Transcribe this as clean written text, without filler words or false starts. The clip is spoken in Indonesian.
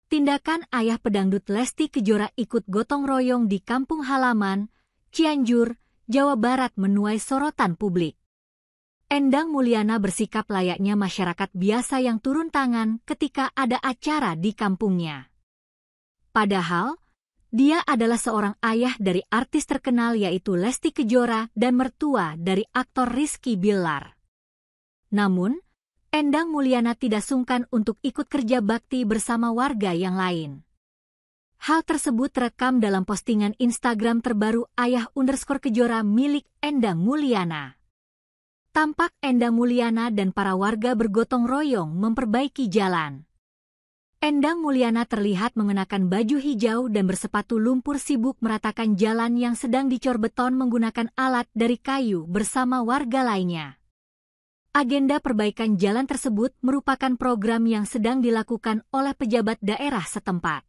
tindakan ayah pedangdut Lesti Kejora ikut gotong royong di kampung halaman, Cianjur, Jawa Barat menuai sorotan publik. Endang Mulyana bersikap layaknya masyarakat biasa yang turun tangan ketika ada acara di kampungnya. Padahal, dia adalah seorang ayah dari artis terkenal yaitu Lesti Kejora dan mertua dari aktor Rizky Billar. Namun, Endang Mulyana tidak sungkan untuk ikut kerja bakti bersama warga yang lain. Hal tersebut terekam dalam postingan Instagram terbaru ayah_Kejora milik Endang Mulyana. Tampak Endang Mulyana dan para warga bergotong royong memperbaiki jalan. Endang Mulyana terlihat mengenakan baju hijau dan bersepatu lumpur sibuk meratakan jalan yang sedang dicor beton menggunakan alat dari kayu bersama warga lainnya. Agenda perbaikan jalan tersebut merupakan program yang sedang dilakukan oleh pejabat daerah setempat.